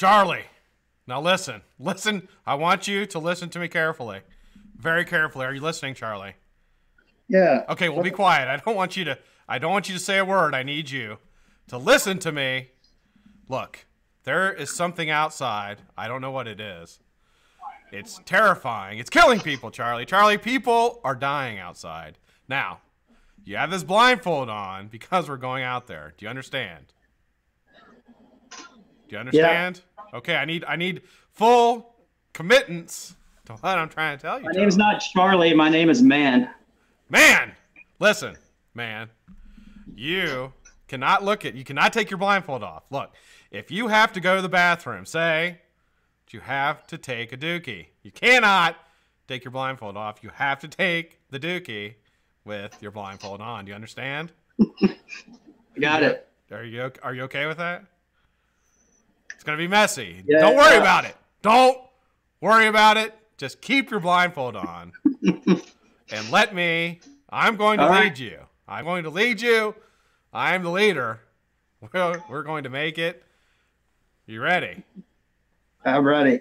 Charlie, now listen. Listen. I want you to listen to me carefully. Very carefully. Are you listening, Charlie? Yeah. Okay, well, be quiet. I don't want you to say a word. I need you to listen to me. Look, there is something outside. I don't know what it is. It's terrifying. It's killing people, Charlie. Charlie, people are dying outside. Now, you have this blindfold on because we're going out there. Do you understand? Do you understand? Yeah. Okay, I need full committance to what I'm trying to tell you. My name's not Charlie. My name is Man. Man! Listen, man. You cannot you cannot take your blindfold off. Look, if you have to go to the bathroom, say you have to take a dookie. You cannot take your blindfold off. You have to take the dookie with your blindfold on. Do you understand? Got it. Are you okay with that? It's going to be messy. Yeah, Don't worry about it. Don't worry about it. Just keep your blindfold on. And I'm going to lead you. I'm going to lead you. I'm the leader. We're going to make it. You ready? I'm ready.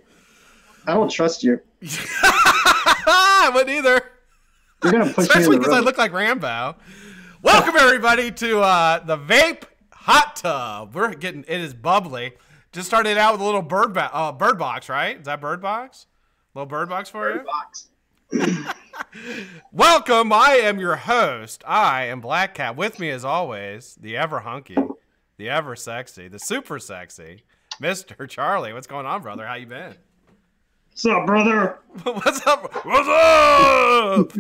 I don't trust you. I wouldn't either. You're going to push Especially me because I look like Rambo. Welcome, everybody, to the Vape Hot Tub. It is bubbly. Just started out with a little bird box, right? Is that bird box? Little bird box for you? Bird box. Welcome. I am your host. I am BlackCat. With me, as always, the ever hunky, the ever sexy, the super sexy, Mr. Charlie. What's going on, brother? How you been? What's up, brother? What's up? What's up?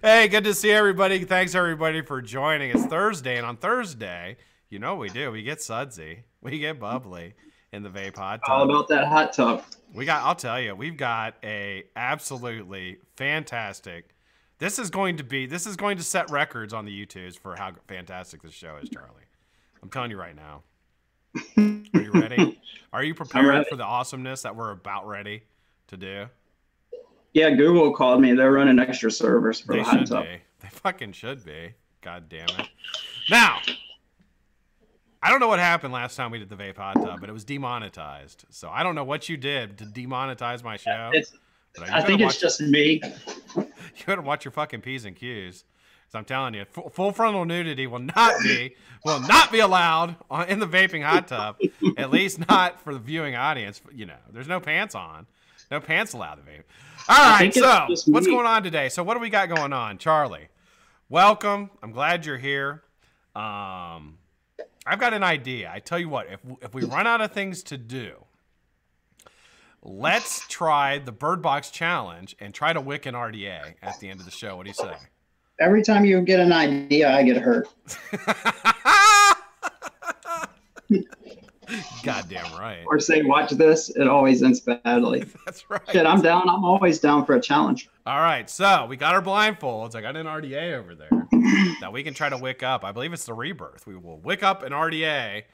Hey, good to see everybody. Thanks, everybody, for joining. It's Thursday, and on Thursday, you know what we do. We get sudsy. We get bubbly in the Vape Hot Tub. All about that hot tub. I'll tell you, we've got a absolutely fantastic. This is going to set records on the YouTubes for how fantastic this show is, Charlie. I'm telling you right now. Are you ready? Are you prepared for the awesomeness that we're about ready to do? Yeah, Google called me. They're running extra servers for the hot tub. They fucking should be. God damn it. Now, I don't know what happened last time we did the Vape Hot Tub, but it was demonetized. So I don't know what you did to demonetize my show. I think it's just me. You better watch your fucking P's and Q's. So I'm telling you, full frontal nudity will not be allowed in the vaping hot tub. At least not for the viewing audience. You know, there's no pants on. No pants allowed to vape. All right, so what's going on today? So what do we got going on? Charlie, welcome. I'm glad you're here. I've got an idea. I tell you what, if we run out of things to do, let's try the Bird Box Challenge and try to wick an RDA at the end of the show. What do you say? Every time you get an idea, I get hurt. Goddamn right. Or say, watch this, it always ends badly. That's right. Shit, I'm down. I'm always down for a challenge. All right, so we got our blindfolds. I got an RDA over there that we can try to wick up. I believe it's the Rebirth. We will wick up an RDA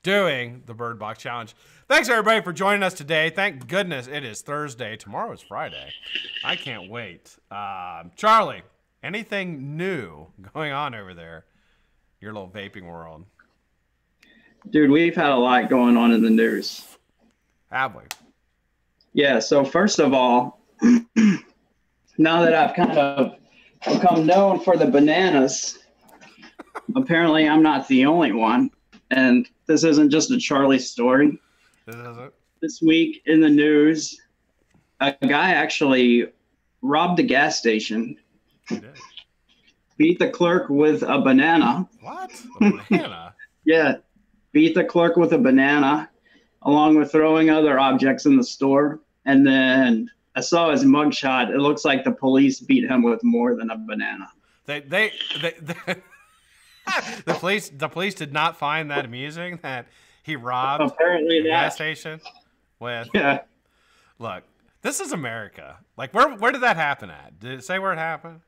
doing the Bird Box Challenge. Thanks, everybody, for joining us today. Thank goodness it is Thursday. Tomorrow is Friday. I can't wait. Charlie, anything new going on over there? Your little vaping world. Dude, we've had a lot going on in the news. Have we? Yeah, so first of all, now that I've kind of become known for the bananas, apparently I'm not the only one. And this isn't just a Charlie story. This isn't? This week in the news, a guy actually robbed a gas station. He did. Beat the clerk with a banana. What? A banana? Yeah. Beat the clerk with a banana, along with throwing other objects in the store. And then I saw his mugshot. It looks like the police beat him with more than a banana. The police did not find that amusing that he robbed a gas station with. Yeah. Look, this is America. Like, where did that happen at? Did it say where it happened?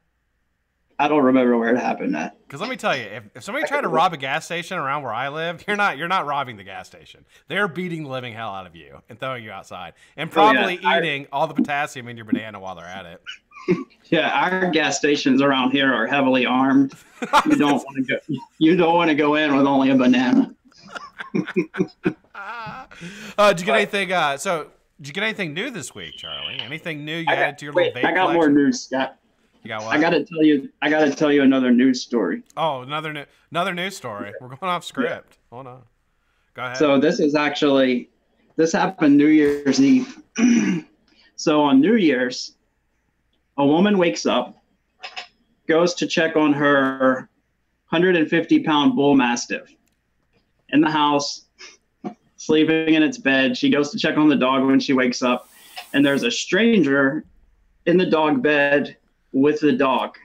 I don't remember where it happened at. Because let me tell you, if somebody tried to rob a gas station around where I live, you're not robbing the gas station. They're beating the living hell out of you and throwing you outside, and probably eating all the potassium in your banana while they're at it. Yeah, our gas stations around here are heavily armed. You don't want to go in with only a banana. Did you get anything? Did you get anything new this week, Charlie? Anything new you added to your little vape I got collection? more news, Scott. You got what? I gotta tell you another news story. Oh, another news story. We're going off script. Yeah. Hold on. Go ahead. So this happened New Year's Eve. So on New Year's, a woman wakes up, goes to check on her 150-pound bull mastiff in the house, sleeping in its bed. She goes to check on the dog when she wakes up, and there's a stranger in the dog bed with the dog.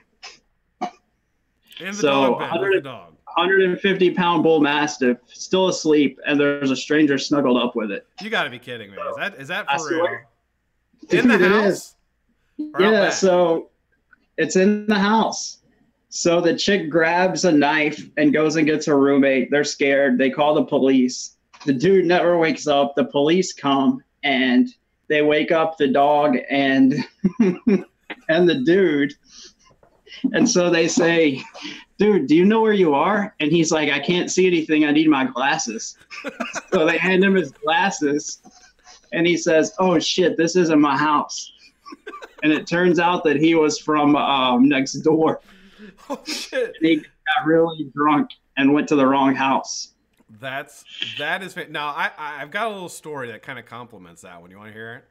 In the dog bed with the dog. 150-pound bull mastiff still asleep, and there's a stranger snuggled up with it. You got to be kidding me! Is that for real? Dude, in the house? Yeah, so it's in the house. So the chick grabs a knife and goes and gets her roommate. They're scared. They call the police. The dude never wakes up. The police come and they wake up the dog and and the dude. And so they say, dude, do you know where you are? And he's like, I can't see anything. I need my glasses. So they hand him his glasses. And he says, oh, shit, this isn't my house. And it turns out that he was from next door. Oh, shit. And he got really drunk and went to the wrong house. That is now I've got a little story that kind of complements that one. You want to hear it?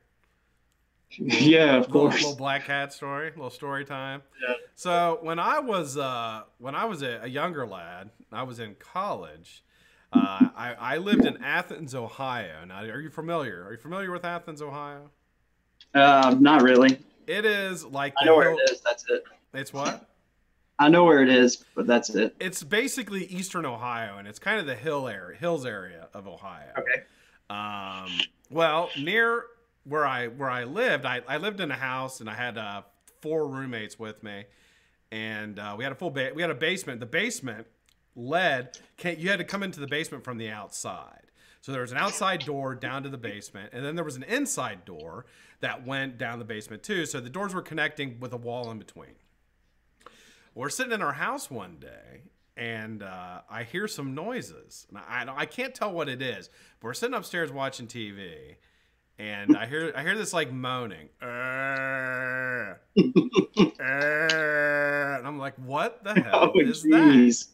Yeah, of course. Little BlackCat story, little story time. Yeah. So when I was a younger lad, I was in college. I lived in Athens, Ohio. Now, are you familiar? Are you familiar with Athens, Ohio? Not really. It is like I know where it is. That's it. It's what? I know where it is, but that's it. It's basically eastern Ohio, and it's kind of the hills area of Ohio. Okay. Well, near where I lived, I lived in a house, and I had 4 roommates with me, and we had we had a basement. The basement you had to come into the basement from the outside. So there was an outside door down to the basement, and then there was an inside door that went down the basement too. So the doors were connecting with a wall in between. We're sitting in our house one day, and I hear some noises. And I can't tell what it is, but we're sitting upstairs watching TV, and I hear this like moaning. And I'm like, what the hell is that?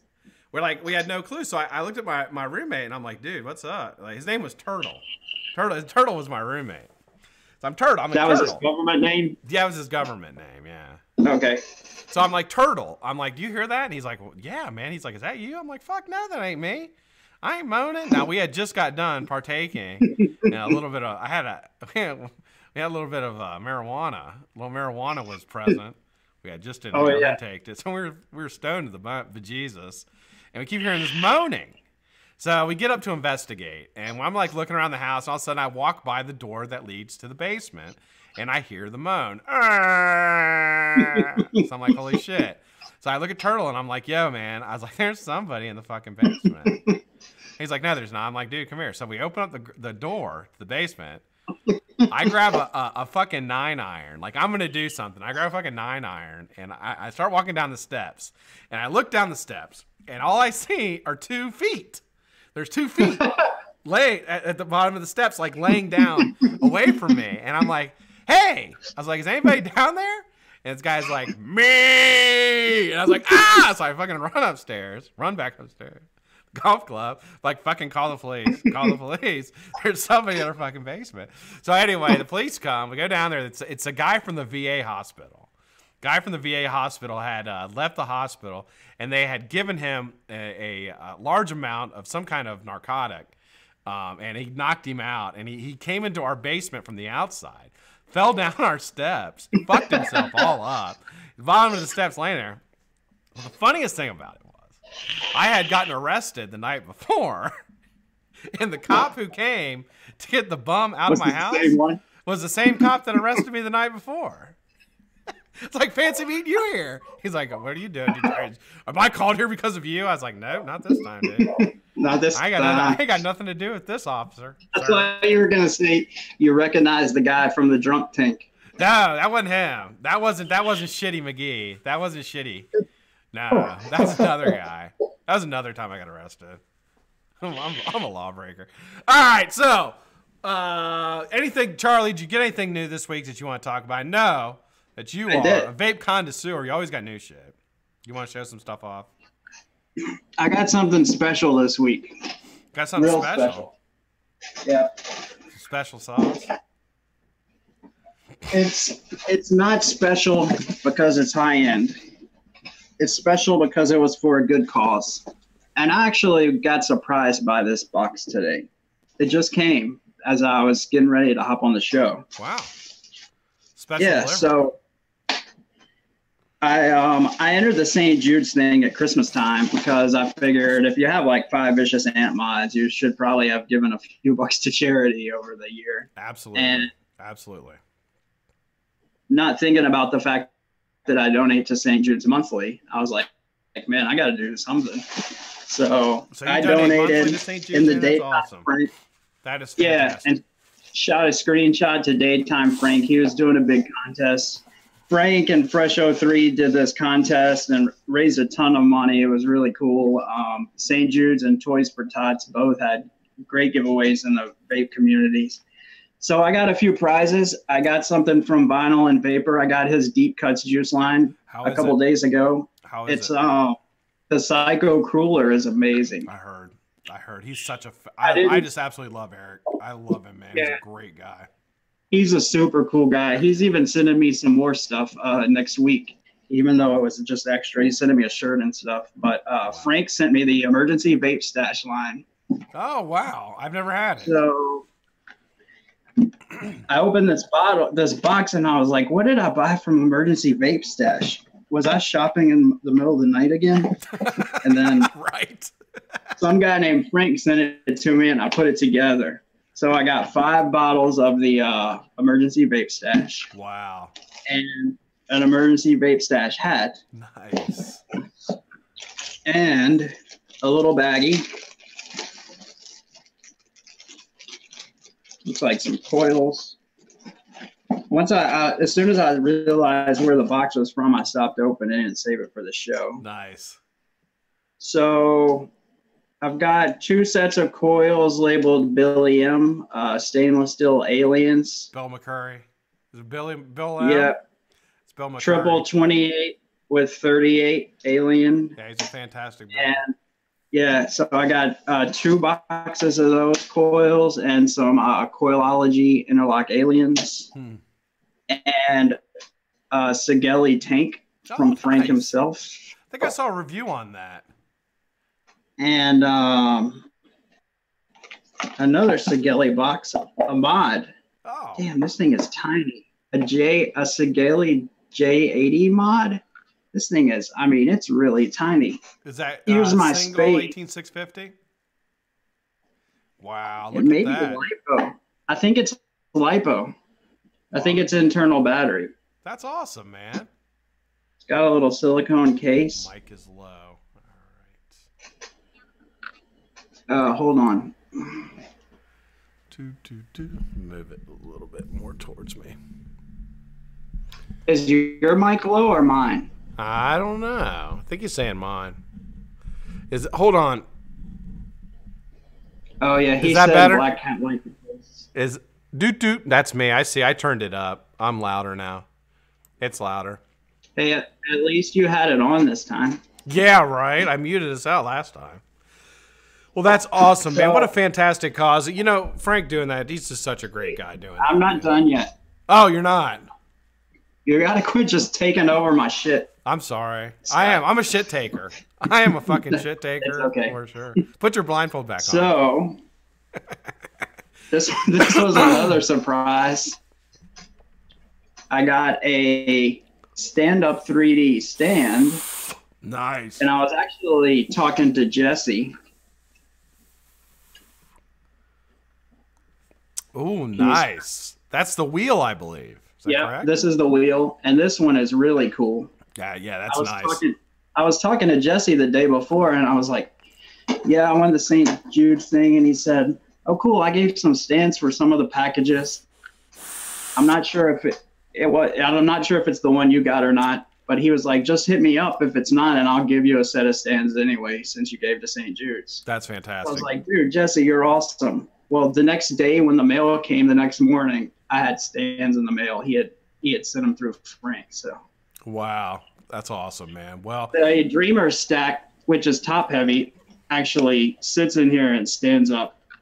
We had no clue. So I looked at my roommate, and I'm like, dude, what's up? Like, his name was Turtle. Turtle was my roommate. So I'm Turtle. That was his government name? Yeah, it was his government name, yeah. Okay. So I'm like, Turtle. I'm like, do you hear that? And he's like, well, yeah, man. He's like, is that you? I'm like, fuck no, that ain't me. I ain't moaning. Now, we had just got done partaking in a little bit of, we had a little bit of marijuana. A little marijuana was present. We had just intaked it. So we were stoned to the bejesus. And we keep hearing this moaning. So we get up to investigate. And I'm like looking around the house. And all of a sudden, I walk by the door that leads to the basement. And I hear the moan. So I'm like, holy shit. So I look at Turtle, and I'm like, yo, man. I was like, there's somebody in the fucking basement. He's like, no, there's not. I'm like, dude, come here. So we open up the door to the basement. I grab a fucking 9-iron. Like, I'm going to do something. I grab a fucking 9-iron, and I start walking down the steps. And I look down the steps, and all I see are 2 feet. There's 2 feet at the bottom of the steps, like laying down away from me. And I'm like, hey. I was like, is anybody down there? And this guy's like, me. And I was like, ah. So I fucking run back upstairs. Golf club, like, fucking call the police. Call the police. There's somebody in our fucking basement. So anyway, the police come. We go down there. It's a guy from the VA hospital. Guy from the VA hospital had left the hospital, and they had given him a large amount of some kind of narcotic, and he knocked him out. And he came into our basement from the outside, fell down our steps, fucked himself all up. The bottom of the steps laying there. Well, the funniest thing about it, I had gotten arrested the night before, and the cop who came to get the bum out of my house was the same cop that arrested me the night before. It's like, fancy meeting you here. He's like, what are you doing? Am I called here because of you? I was like, no, not this time, dude. Not this time. I ain't got nothing to do with this, officer. That's why you were going to say you recognize the guy from the drunk tank. No, that wasn't him. That wasn't Shitty McGee. That wasn't Shitty. No, that's another guy. That was another time I got arrested. I'm a lawbreaker. All right, so anything, Charlie? Did you get anything new this week that you want to talk about? I know that you are a vape connoisseur. You always got new shit. You want to show some stuff off? I got something special this week. Got something special? Yeah. Special sauce? It's not special because it's high end. It's special because it was for a good cause. And I actually got surprised by this box today. It just came as I was getting ready to hop on the show. Wow. Special delivery. So I entered the St. Jude's thing at Christmas time because I figured if you have like 5 vicious ant mods, you should probably have given a few bucks to charity over the year. Absolutely. And absolutely. Not thinking about the fact that I donate to St. Jude's monthly. I was like, man, I got to do something. So I donated in the daytime. Awesome. Frank. That is fantastic. Yeah, and shot a screenshot to Daytime Frank. He was doing a big contest. Frank and Fresh 03 did this contest and raised a ton of money. It was really cool. St. Jude's and Toys for Tots both had great giveaways in the vape communities. So I got a few prizes. I got something from Vinyl and Vapor. I got his Deep Cuts juice line a couple days ago. How is it? The Psycho Crueler is amazing. I heard. He's such a I just absolutely love Eric. I love him, man. Yeah. He's a great guy. He's a super cool guy. He's even sending me some more stuff next week, even though it was just extra. He's sending me a shirt and stuff. But wow. Frank sent me the emergency vape stash line. Oh, wow. I've never had it. So I opened this box, and I was like, what did I buy from emergency vape stash? Was I shopping in the middle of the night again? And then right. Some guy named Frank sent it to me, and I put it together. So I got 5 bottles of the emergency vape stash. Wow. And an emergency vape stash hat. Nice. And a little baggie. Looks like some coils. Once as soon as I realized where the box was from, I stopped opening it and saved it for the show. Nice. So I've got 2 sets of coils labeled Billy M, stainless steel aliens. Bill McCurry. Is it Bill M? Yeah. It's Bill McCurry. Triple 28 with 38 alien. Yeah, he's a fantastic guy. And yeah, so I got 2 boxes of those coils and some Coilology Interlock aliens. And a Sigeli tank from Frank himself. I think I saw a review on that. And another Sigeli box, a mod. Oh. Damn, this thing is tiny. A Sigeli J80 mod. This thing is, I mean, it's really tiny. Is that here's my single space. 18650? Wow, look at that. LiPo. I think it's LiPo. I think it's internal battery. That's awesome, man. It's got a little silicone case. Mic is low. All right. Hold on. Move it a little bit more towards me. Is your mic low or mine? I don't know. I think he's saying mine. Hold on. Oh yeah, he is that said better? BlackCatWhiteFace. Is doot. That's me. I see. I turned it up. I'm louder now. It's louder. Hey, at least you had it on this time. Yeah, right. I muted us out last time. Well, that's awesome, man. What a fantastic cause. You know, Frank doing that, he's just such a great guy doing that. I'm not done yet. Oh, you're not? You got to quit just taking over my shit. I'm sorry. I am. I'm a shit taker. I am a fucking shit taker. It's okay. For sure. Put your blindfold back on. So, this was another surprise. I got a stand-up 3D stand. Nice. And I was actually talking to Jesse. Oh, nice. That's the wheel, I believe. Yeah, correct? This is the wheel, and this one is really cool. Yeah, that's nice. I was talking to Jesse the day before, and I was like, yeah, I won the St. Jude's thing, and he said, oh, cool, I gave some stands for some of the packages. I'm not sure if I'm not sure if it's the one you got or not. But he was like, just hit me up if it's not, and I'll give you a set of stands anyway, since you gave to St. Jude's. That's fantastic. I was like, dude, Jesse, you're awesome. Well, the next day when the mail came the next morning, I had stands in the mail. He had sent them through Frank. So. Wow, that's awesome, man. Well, the Dreamer stack, which is top heavy, actually sits in here and stands up. I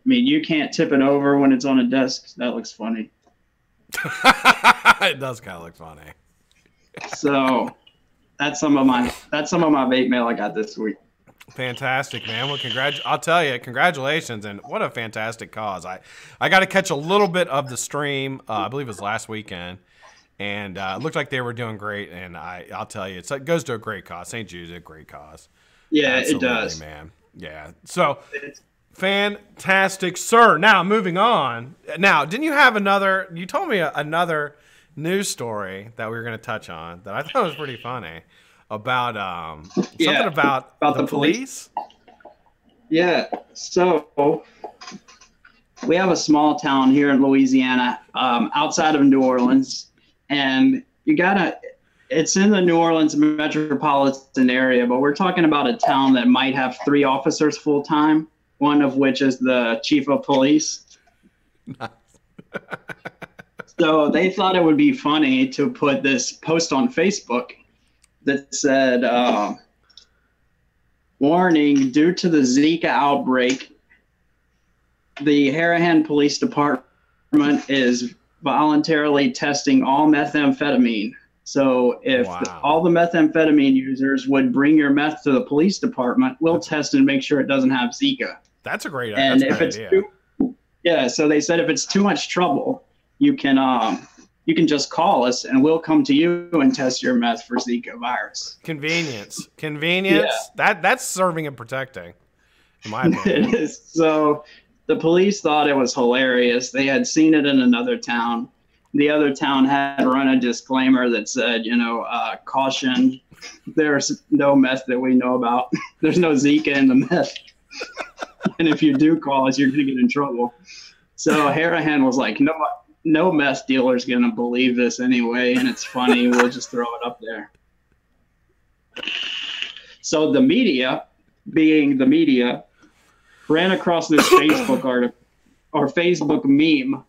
mean, you can't tip it over when it's on a desk. That looks funny. It does kind of look funny. So that's some of my vape mail I got this week. Fantastic, man. Well, I'll tell you, congratulations, and what a fantastic cause. I got to catch a little bit of the stream. I believe it was last weekend, and it looked like they were doing great. And I'll tell you, it goes to a great cause. St. Jude's a great cause. Yeah, absolutely, it does, man. Yeah. So fantastic, sir. Now moving on. Now, didn't you have another? You told me another news story that we were going to touch on that I thought was pretty funny about something about the police. Yeah. So we have a small town here in Louisiana, outside of New Orleans, and it's in the New Orleans metropolitan area, but we're talking about a town that might have 3 officers full time, one of which is the chief of police. So they thought it would be funny to put this post on Facebook that said, warning, due to the Zika outbreak, the Harahan Police Department is voluntarily testing all methamphetamine. So if all the methamphetamine users would bring your meth to the police department, we'll test and make sure it doesn't have Zika. That's a great idea. So they said if it's too much trouble, you can just call us and we'll come to you and test your meth for Zika virus. Convenience. Yeah. That's serving and protecting, in my opinion. It is. So the police thought it was hilarious. They had seen it in another town. The other town had run a disclaimer that said, caution, there's no meth that we know about. There's no Zika in the meth. And if you do call us, you're going to get in trouble. So Harahan was like, no meth dealer's going to believe this anyway, and it's funny. We'll just throw it up there. So the media, being the media, ran across this Facebook article or Facebook meme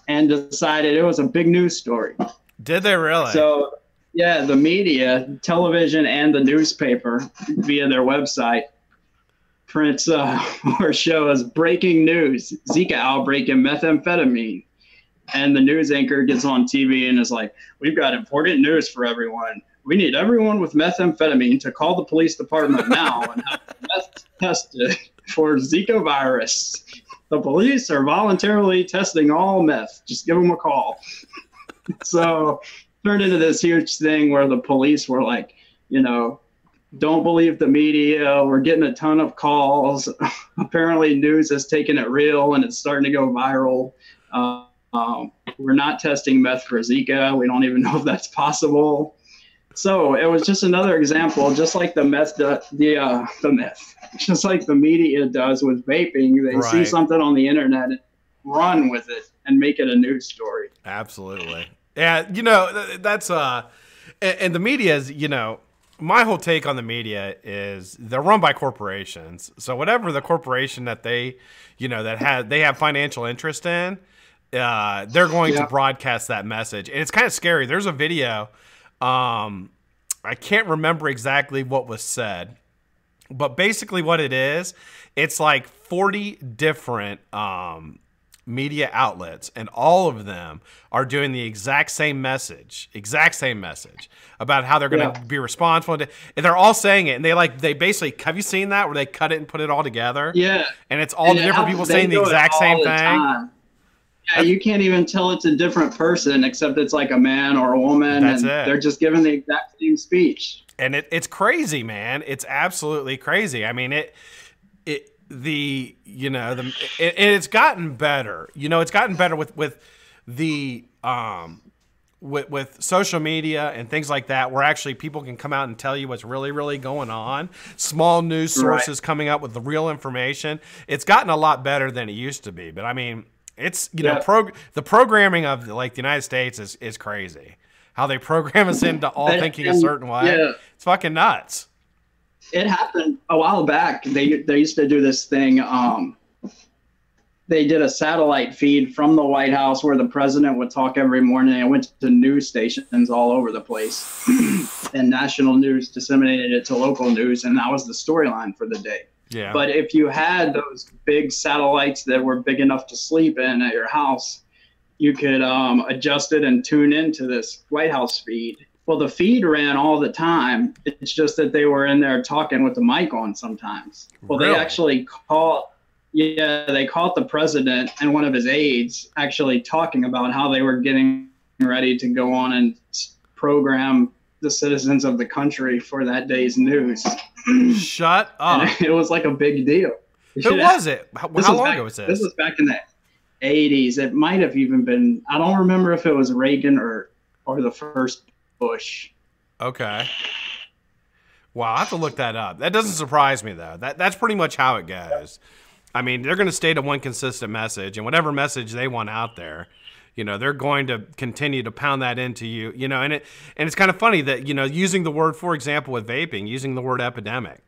and decided it was a big news story. Did they really? So, yeah, the media, television, and the newspaper via their website prints or shows breaking news, Zika outbreak in methamphetamine. And the news anchor gets on TV and is like, we've got important news for everyone. We need everyone with methamphetamine to call the police department now and have meth tested for Zika virus. The police are voluntarily testing all meth. Just give them a call. So turned into this huge thing where the police were like, don't believe the media. We're getting a ton of calls. Apparently news has taken it real and it's starting to go viral. We're not testing meth for Zika. We don't even know if that's possible. So it was just another example, just like the meth, just like the media does with vaping. They see something on the internet, and run with it, and make it a news story. Absolutely. Yeah, that's and the media is, my whole take on the media is they're run by corporations. So whatever the corporation that they have financial interest in, they're going to broadcast that message. And it's kind of scary. There's a video. I can't remember exactly what was said, but basically what it is, it's like 40 different media outlets, and all of them are doing the exact same message about how they're going to be responsible. And they're all saying it, and they basically, have you seen that where they cut it and put it all together? Yeah. And it's all the different people saying the exact same thing. Yeah, you can't even tell it's a different person except it's like a man or a woman. That's and it. They're just giving the exact same speech. And it's crazy, man. It's absolutely crazy. I mean, it's gotten better. It's gotten better with the with social media and things like that, where actually people can come out and tell you what's really, really going on. Small news sources coming up with the real information. It's gotten a lot better than it used to be. But I mean, it's the programming of the United States is crazy. how they program us into all thinking a certain way. Yeah. It's fucking nuts. It happened a while back. They used to do this thing. They did a satellite feed from the White House where the president would talk every morning. It went to news stations all over the place, and national news disseminated it to local news, and that was the storyline for the day. Yeah. But if you had those big satellites that were big enough to sleep in at your house, you could adjust it and tune into this White House feed. Well, the feed ran all the time. It's just that they were in there talking with the mic on sometimes. Well, Really? they actually caught the president and one of his aides actually talking about how they were getting ready to go on and program the citizens of the country for that day's news. Shut up. And it was like a big deal. Who was it? How long ago was this? This was back in the 80s. It might have even been, I don't remember if it was Reagan or the first Bush. Okay. Wow, I have to look that up. That doesn't surprise me, though. That's pretty much how it goes. I mean, they're going to stay to one consistent message, and whatever message they want out there, you know, they're going to continue to pound that into you, you know, and it's kind of funny that, you know, using the word, for example, with vaping, using the word epidemic,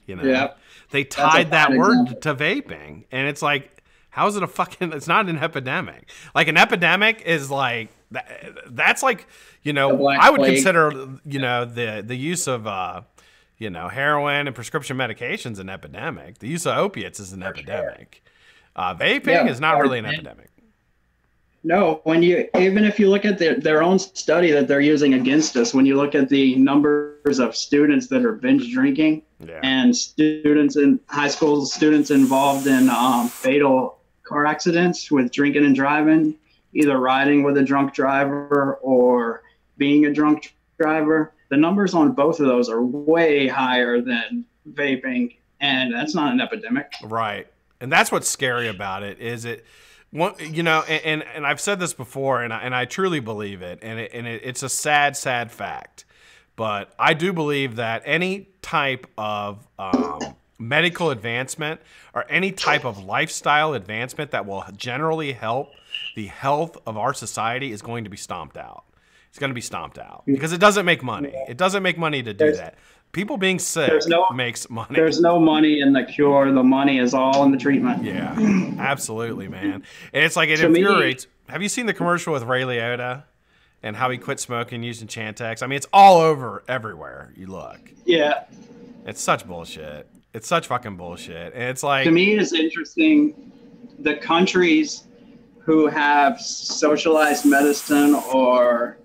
you know, they tied that word to vaping, and it's like, how is it a fucking, it's not an epidemic. Like an epidemic is like, that's like, you know, I would consider, you know, the use of, you know, heroin and prescription medications an epidemic. The use of opiates is an epidemic. Vaping is not really an epidemic. No, even if you look at their own study that they're using against us, when you look at the numbers of students that are binge drinking and students in high school students involved in fatal car accidents with drinking and driving, either riding with a drunk driver or being a drunk driver, the numbers on both of those are way higher than vaping, and that's not an epidemic. Right. And that's what's scary about it, is it, you know, and I've said this before, and I truly believe it, and it's a sad, sad fact. But I do believe that any type of medical advancement or any type of lifestyle advancement that will generally help the health of our society is going to be stomped out. It's going to be stomped out because it doesn't make money. It doesn't make money to do that. People being sick makes money. There's no money in the cure. The money is all in the treatment. Yeah, absolutely, man. And it's like, it infuriates. Have you seen the commercial with Ray Liotta and how he quit smoking using Chantix? I mean, it's all over everywhere you look. Yeah. It's such bullshit. It's such fucking bullshit. And it's like, to me, it's interesting. The countries who have socialized medicine or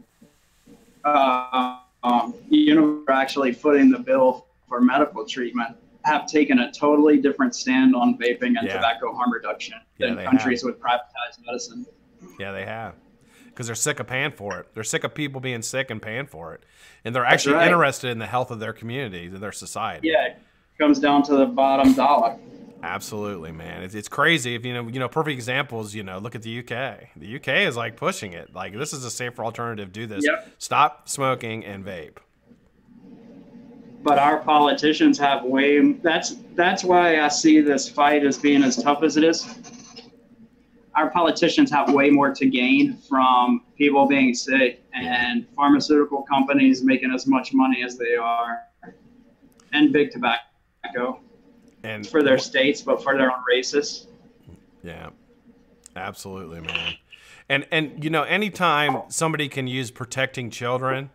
actually footing the bill for medical treatment have taken a totally different stand on vaping and tobacco harm reduction than countries with privatized medicine. Yeah, they have. Because they're sick of paying for it. They're sick of people being sick and paying for it. And they're actually interested in the health of their communities and their society. Yeah, it comes down to the bottom dollar. Absolutely, man. It's crazy. If you know, perfect examples, you know, look at the UK. The UK is like pushing it. Like, this is a safer alternative. Do this. Yep. Stop smoking and vape. But our politicians have that's why I see this fight as being as tough as it is. Our politicians have way more to gain from people being sick and pharmaceutical companies making as much money as they are, and big tobacco. And for their states, but for their own races. Yeah, absolutely, man. And you know, anytime somebody can use protecting children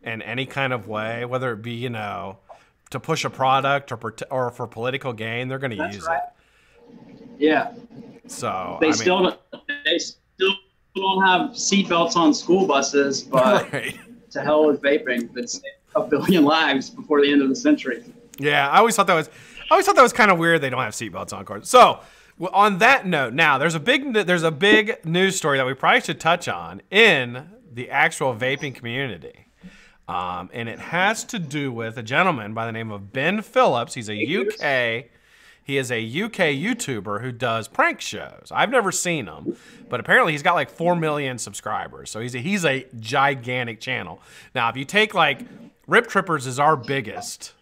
in any kind of way, whether it be, you know, to push a product or for political gain, they're going to use it. Yeah. So they still don't have seatbelts on school buses, but to hell with vaping. That's saved a billion lives before the end of the century. Yeah, I always thought that was kind of weird. They don't have seatbelts on cars. So, well, on that note, now there's a big news story that we probably should touch on in the actual vaping community, and it has to do with a gentleman by the name of Ben Phillips. He is a UK YouTuber who does prank shows. I've never seen him, but apparently he's got like 4 million subscribers. So he's a gigantic channel. Now, if you take like Rip Trippers is our biggest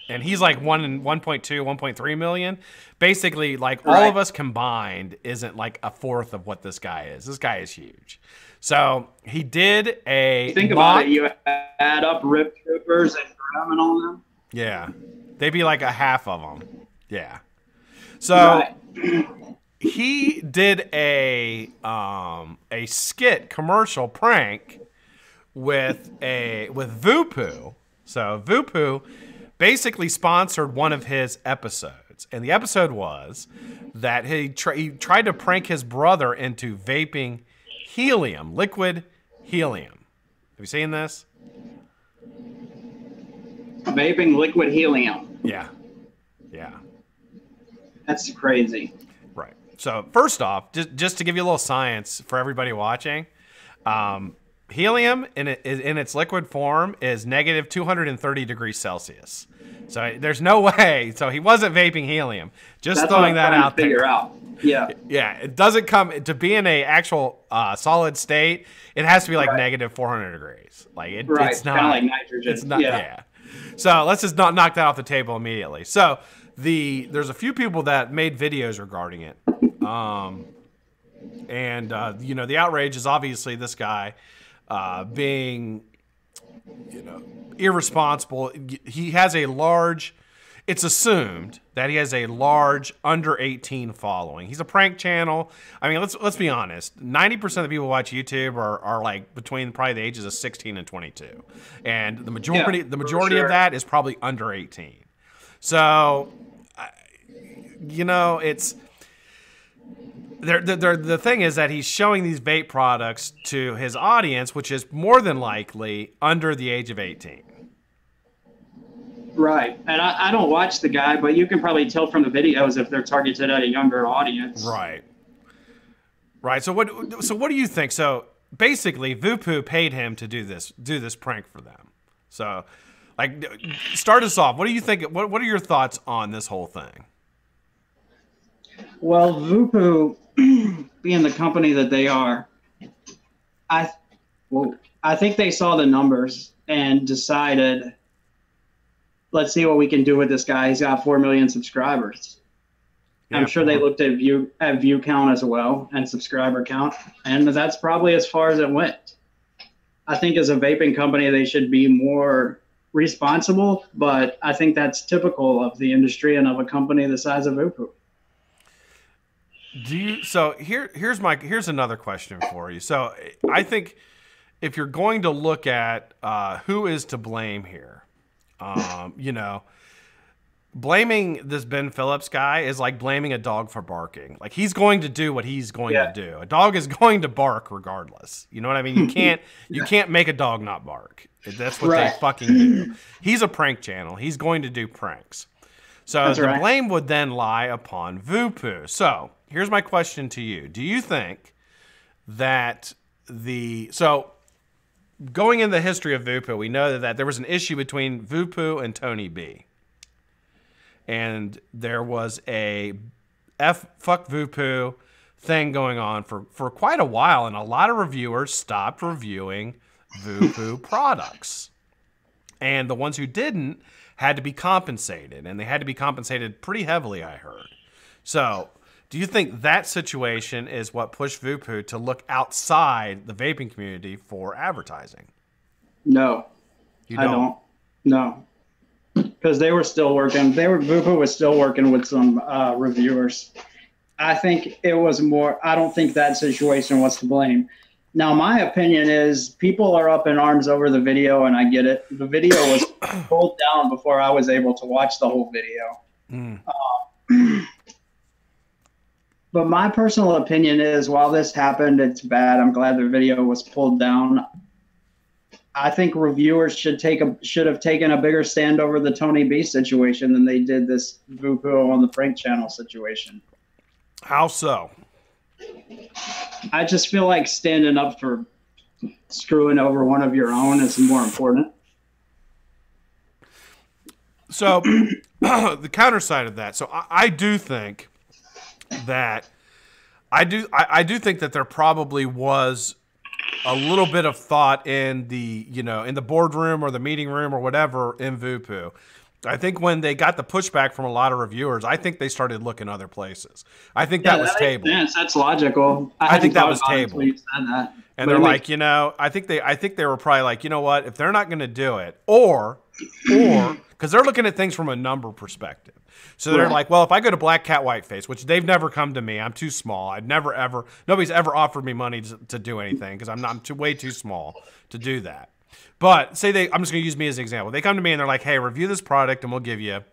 and he's like 1.2, 1.3 million. Basically, like all Right. of us combined isn't like a fourth of what this guy is. This guy is huge. So he did a Think about it. You add up Rip Troopers and Grumman on them. Yeah, they'd be like a half of them. Yeah. So Right. he did a skit commercial prank with Vupu. So Vupu basically sponsored one of his episodes, and the episode was that he tried to prank his brother into vaping helium, liquid helium. Have you seen this? Vaping liquid helium. Yeah. Yeah. That's crazy. Right. So first off, just to give you a little science for everybody watching, helium in its liquid form is negative 230 degrees Celsius. So there's no way. So he wasn't vaping helium. Just That's throwing what I'm that trying out to figure there. out. Yeah. Yeah, it doesn't come to be in a actual solid state. It has to be like Right. negative 400 degrees. Like Right. it's not Kind of like nitrogen. It's not. Yeah. So let's just not knock that off the table immediately. So there's a few people that made videos regarding it, and you know, the outrage is obviously this guy being, you know, irresponsible. He has a large. It's assumed that he has a large under 18 following. He's a prank channel. I mean, let's be honest. 90% of the people who watch YouTube are like between probably the ages of 16 and 22, and the majority of that is probably under 18. So, you know, it's the thing is that he's showing these vape products to his audience, which is more than likely under the age of 18. Right. And I don't watch the guy, but you can probably tell from the videos if they're targeted at a younger audience. Right. Right. So what do you think? So basically Vupu paid him to do this prank for them. So like, start us off. What do you think? What are your thoughts on this whole thing? Well, Vupu, being the company that they are, I think they saw the numbers and decided, let's see what we can do with this guy. He's got 4 million subscribers. Yeah, I'm sure they looked at view count as well and subscriber count, and that's probably as far as it went. I think as a vaping company, they should be more responsible, but I think that's typical of the industry and of a company the size of Vupu. So here's another question for you. So I think if you're going to look at who is to blame here, you know, blaming this Ben Phillips guy is like blaming a dog for barking. Like, he's going to do what he's going to do. A dog is going to bark regardless. You know what I mean? You can't make a dog not bark. That's what they fucking do. He's a prank channel. He's going to do pranks. So the blame would then lie upon Vupu. So here's my question to you. Do you think that going in the history of Vupu, we know that there was an issue between Vupu and Tony B. And there was a fuck Vupu thing going on for quite a while, and a lot of reviewers stopped reviewing Vupu products. And the ones who didn't had to be compensated, and they had to be compensated pretty heavily, I heard. So do you think that situation is what pushed Vupu to look outside the vaping community for advertising? No, I don't. No, because they were still working. Vupu was still working with some reviewers. I think it was more. I don't think that situation was to blame. Now, my opinion is people are up in arms over the video, and I get it. The video was pulled down before I was able to watch the whole video. But my personal opinion is, while this happened, it's bad. I'm glad the video was pulled down. I think reviewers should have taken a bigger stand over the Tony B situation than they did this Vupu on the prank channel situation. How so? I just feel like standing up for screwing over one of your own is more important. So the counter side of that. So I do think that I do think that there probably was a little bit of thought in the boardroom or the meeting room or whatever in Vupu I think when they got the pushback from a lot of reviewers, I think they started looking other places. I think that was tabled. That's logical. I think that was tabled. You said that. And they're like, you know, I think they were probably like, you know what, if they're not going to do it, or because they're looking at things from a number perspective. So they're like, well, if I go to BlackCatWhiteFace, which they've never come to me, I'm too small. Nobody's ever offered me money to do anything because I'm way too small to do that. But say I'm just going to use me as an example. They come to me and they're like, hey, review this product and we'll give you,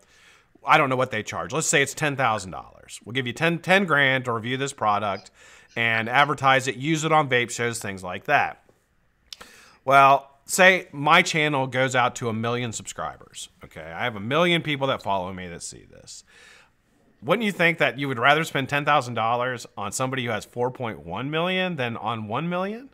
I don't know what they charge. Let's say it's $10,000. We'll give you 10 grand to review this product and advertise it, use it on vape shows, things like that. Well, say my channel goes out to 1 million subscribers. Okay, I have 1 million people that follow me that see this. Wouldn't you think that you would rather spend $10,000 on somebody who has 4.1 million than on 1 million?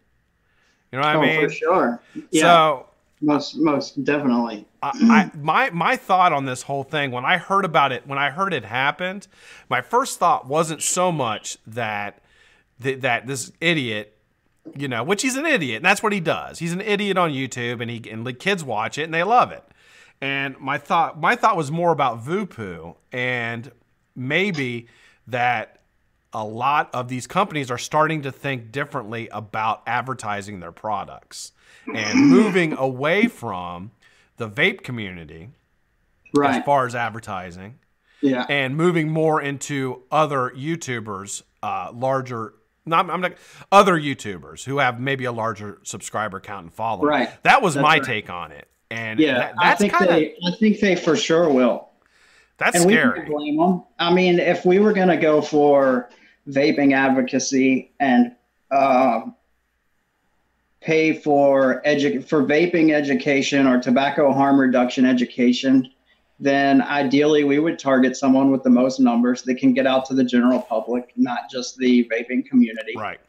You know what I mean? For sure. Yeah. So most definitely. My thought on this whole thing, when I heard about it, when I heard it happened, my first thought wasn't so much that this idiot, you know, which he's an idiot, and that's what he does. He's an idiot on YouTube, and the kids watch it and they love it. And my thought was more about Voopoo, and maybe that a lot of these companies are starting to think differently about advertising their products and moving away from the vape community as far as advertising, and moving more into other YouTubers, other YouTubers who have maybe a larger subscriber count and following. Right. That was my take on it. And I think they for sure will. That's and scary. We can blame them. I mean, if we were going to go for vaping advocacy and pay for vaping education or tobacco harm reduction education, then ideally we would target someone with the most numbers that can get out to the general public, not just the vaping community. Right.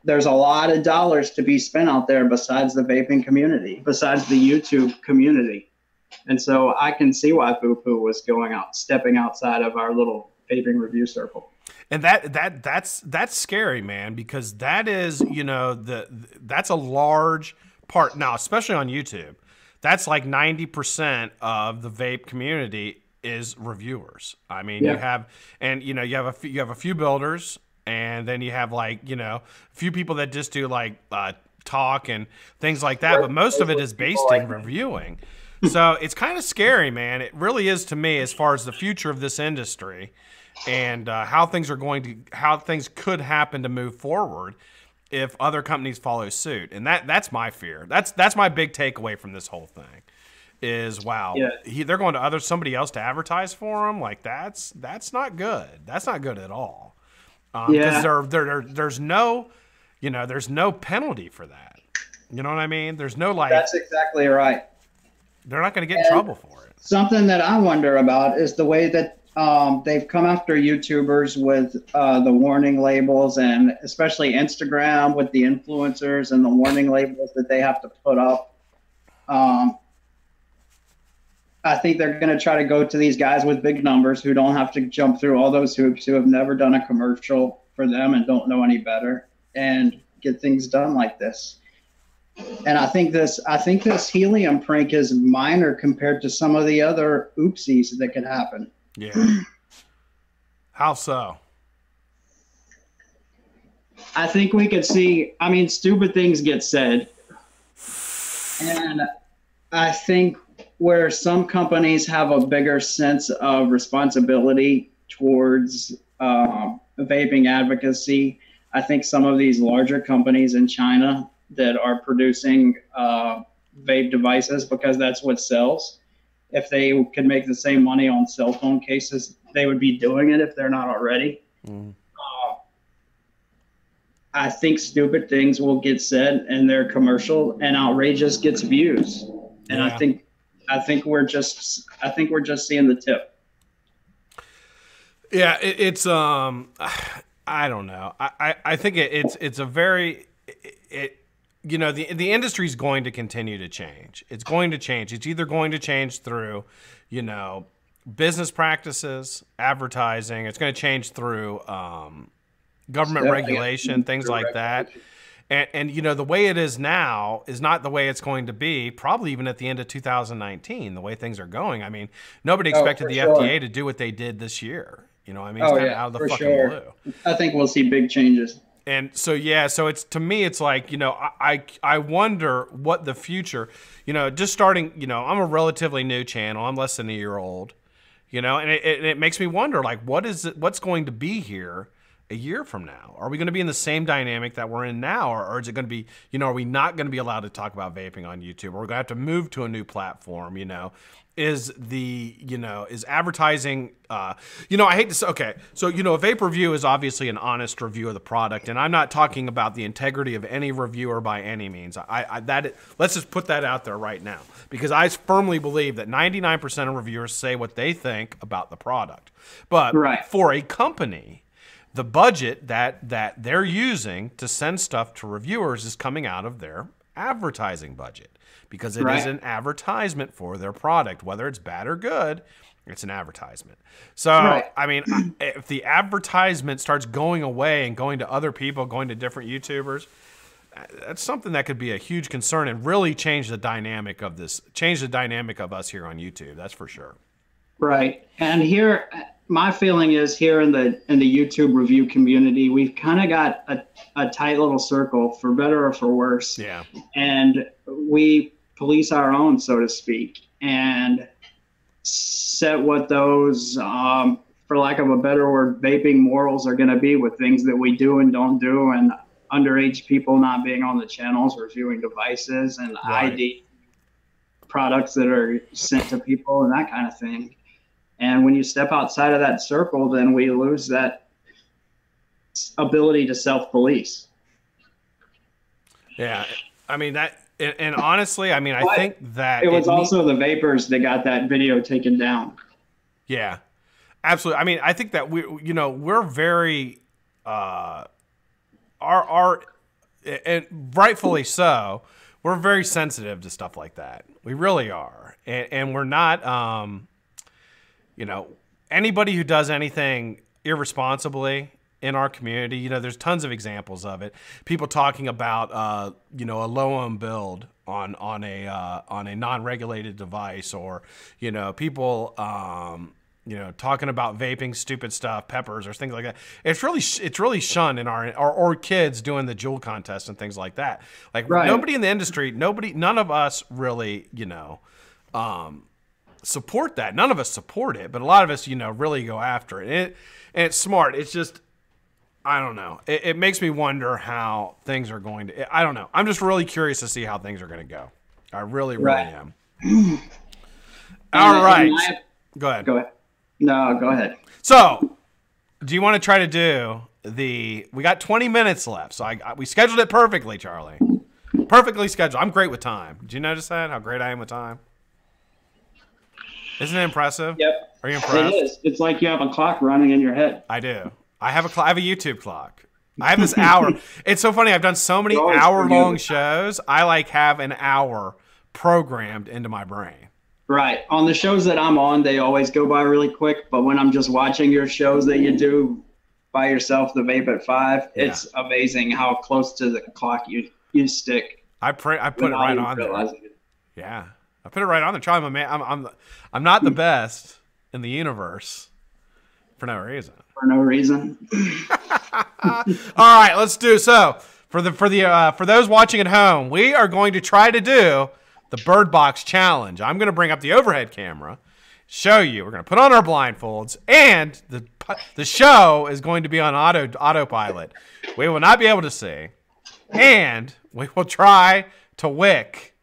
There's a lot of dollars to be spent out there besides the vaping community, besides the YouTube community. And so I can see why Voopoo was stepping outside of our little vaping review circle. And that's scary, man, because that is, you know, that's a large part now, especially on YouTube. That's like 90% of the vape community is reviewers. I mean, you have a few builders, and then you have like, you know, a few people that just do like talk and things like that, but most of it is based in reviewing. So it's kind of scary, man. It really is to me, as far as the future of this industry and how things could happen to move forward if other companies follow suit. And that's my fear. That's my big takeaway from this whole thing is, wow, they're going to somebody else to advertise for them. Like that's not good. That's not good at all. Because there's no penalty for that. You know what I mean? There's no like. That's exactly right. They're not going to get in trouble for it. Something that I wonder about is the way that they've come after YouTubers with the warning labels, and especially Instagram with the influencers and the warning labels that they have to put up. I think they're going to try to go to these guys with big numbers who don't have to jump through all those hoops, who have never done a commercial for them and don't know any better, and get things done like this. And I think this helium prank is minor compared to some of the other oopsies that could happen. Yeah. How so? I think we could see, I mean, stupid things get said. And I think where some companies have a bigger sense of responsibility towards vaping advocacy, I think some of these larger companies in China that are producing vape devices, because that's what sells. If they could make the same money on cell phone cases, they would be doing it if they're not already. I think stupid things will get said in their commercial, and outrageous gets views. And I think we're just seeing the tip. Yeah, it's I don't know. I think it's a very you know, the industry is going to continue to change. It's going to change. It's either going to change through, you know, business practices, advertising. It's going to change through government regulation, things like that. And you know, the way it is now is not the way it's going to be, probably even at the end of 2019, the way things are going. I mean, nobody expected the FDA to do what they did this year. You know, I mean, it's kind of out of the fucking blue. I think we'll see big changes. And so, yeah, so it's, to me, it's like, you know, I wonder what the future, you know, just starting, you know, I'm a relatively new channel. I'm less than a year old, you know, and it makes me wonder, like, what's going to be here a year from now? Are we going to be in the same dynamic that we're in now? Or is it going to be, you know, are we not going to be allowed to talk about vaping on YouTube? Or we're going to have to move to a new platform, you know? Is advertising, you know, I hate to say, okay, so, you know, a vape review is obviously an honest review of the product, and I'm not talking about the integrity of any reviewer by any means. Let's just put that out there right now, because I firmly believe that 99% of reviewers say what they think about the product. But for a company, the budget that they're using to send stuff to reviewers is coming out of their advertising budget, because it is an advertisement for their product. Whether it's bad or good, it's an advertisement. So, I mean, if the advertisement starts going away and going to other people, going to different YouTubers, that's something that could be a huge concern and really change the dynamic of this, change the dynamic of us here on YouTube. That's for sure. Right. And here, my feeling is here in the YouTube review community, we've kind of got a tight little circle, for better or for worse. Yeah. And we police our own, so to speak, and set what those, for lack of a better word, vaping morals are going to be with things that we do and don't do, and underage people not being on the channels, reviewing devices and ID products that are sent to people and that kind of thing. And when you step outside of that circle, then we lose that ability to self-police. Yeah, I mean, that, and honestly, I mean, I think that it was also the vapors that got that video taken down. Yeah, absolutely. I mean, I think that you know, we're very, and rightfully so, we're very sensitive to stuff like that. We really are. And we're not, you know, anybody who does anything irresponsibly in our community, you know, there's tons of examples of it. People talking about, you know, a low-ohm build on a non-regulated device, or, you know, people, you know, talking about vaping stupid stuff, peppers or things like that. It's really shunned in or kids doing the Juul contest and things like that. Like nobody in the industry, none of us really, you know, support that. None of us support it, but a lot of us, you know, really go after it. And it's smart. It's just, I don't know. It makes me wonder how things are going to, I don't know. I'm just really curious to see how things are going to go. I really am. All right. Go ahead. Go ahead. No, go ahead. So, do you want to try to do we got 20 minutes left. So we scheduled it perfectly, Charlie. Perfectly scheduled. I'm great with time. Did you notice that? How great I am with time? Isn't it impressive? Yep. Are you impressed? It is. It's like you have a clock running in your head. I do. I have a YouTube clock. I have this hour. It's so funny. I've done so many hour-long shows. I like have an hour programmed into my brain. Right. On the shows that I'm on, they always go by really quick. But when I'm just watching your shows that you do by yourself, the Vape at 5, it's amazing how close to the clock you stick. I put it right on there. Yeah, I put it right on there. Charlie, my man, I'm not the best in the universe for no reason. For no reason. All right, let's do so. For those watching at home, we are going to try to do the Bird Box Challenge. I'm going to bring up the overhead camera, show you. We're going to put on our blindfolds, and the show is going to be on autopilot. We will not be able to see, and we will try to wick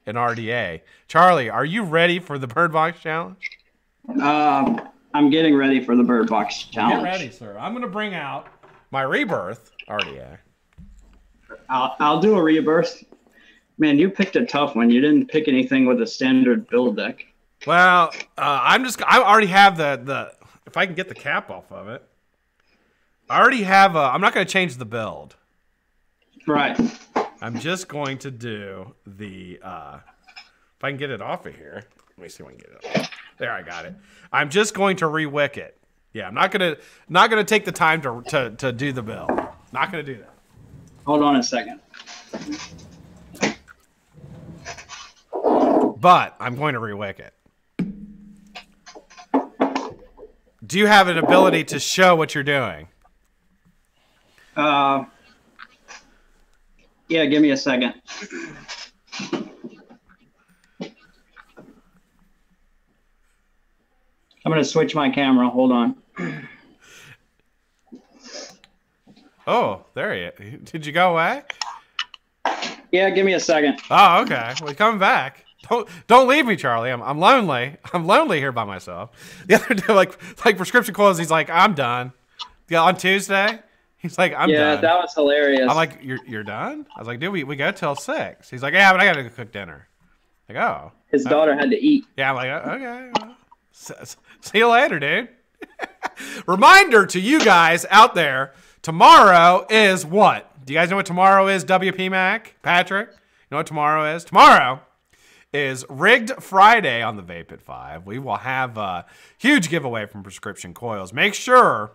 an RDA. Charlie, are you ready for the Bird Box Challenge? I'm getting ready for the Bird Box Challenge. Get ready, sir. I'm going to bring out my Rebirth RDA. I'll do a Rebirth. Man, you picked a tough one. You didn't pick anything with a standard build deck. Well, I already have the if I can get the cap off of it. I already have I'm not going to change the build. Right. I'm just going to do the if I can get it off of here. Let me see if I can get it off. There, I got it. I'm just going to re-wick it. Yeah, I'm not gonna take the time to do the build. Not gonna do that. Hold on a second. But I'm going to rewick it. Do you have an ability to show what you're doing? Yeah, give me a second. I'm going to switch my camera. Hold on. Oh, there you are. Did you go away? Yeah, give me a second. Oh, okay. Well, coming back. Don't leave me, Charlie. I'm lonely. I'm lonely here by myself. The other day, like Prescription.Coils, he's like, I'm done. Yeah, on Tuesday, he's like, I'm done. Yeah, that was hilarious. I'm like, you're done? I was like, dude, we go till 6. He's like, yeah, but I gotta go cook dinner. Like, oh. His daughter had to eat. Yeah, I'm like, okay. Well, see you later, dude. Reminder to you guys out there, tomorrow is what? Do you guys know what tomorrow is, WP Mac? Patrick? You know what tomorrow is? Tomorrow is Rigged Friday on the Vape at 5. We will have a huge giveaway from Prescription.Coils. Make sure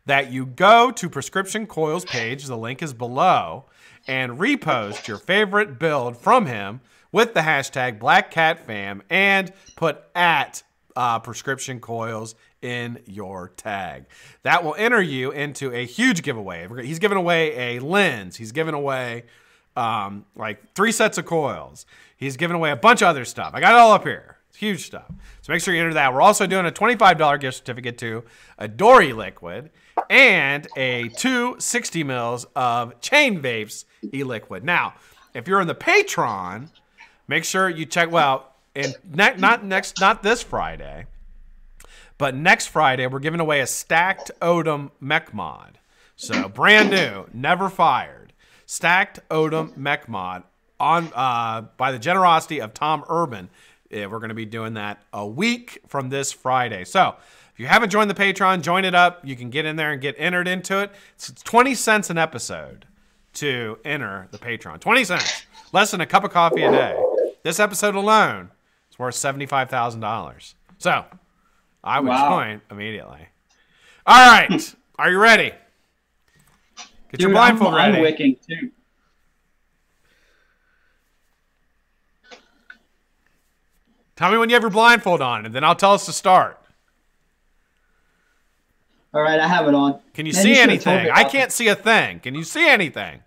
that you go to Prescription.Coils page, the link is below, and repost your favorite build from him with the hashtag BlackCatFam and put at Prescription.Coils in your tag. That will enter you into a huge giveaway. He's giving away a lens. He's giving away like 3 sets of coils. He's giving away a bunch of other stuff. I got it all up here. It's huge stuff. So make sure you enter that. We're also doing a $25 gift certificate to ELiquid and a 260 mils of ChainVapes ELiquid. Now, if you're in the Patreon, make sure you check, well, and not this Friday, but next Friday, we're giving away a stacked Odom mech mod. So brand new, never fired. Stacked Odom mech mod on by the generosity of Tom Urban. We're going to be doing that a week from this Friday. So if you haven't joined the Patreon, join it up. You can get in there and get entered into it. It's 20 cents an episode to enter the Patreon. 20 cents. Less than a cup of coffee a day. This episode alone is worth $75,000. So I would join immediately. All right. Are you ready? Get your blindfold ready. I'm wicking too. Tell me when you have your blindfold on, and then I'll tell us to start. All right, I have it on. Can you see anything? I can't see a thing. Can you see anything?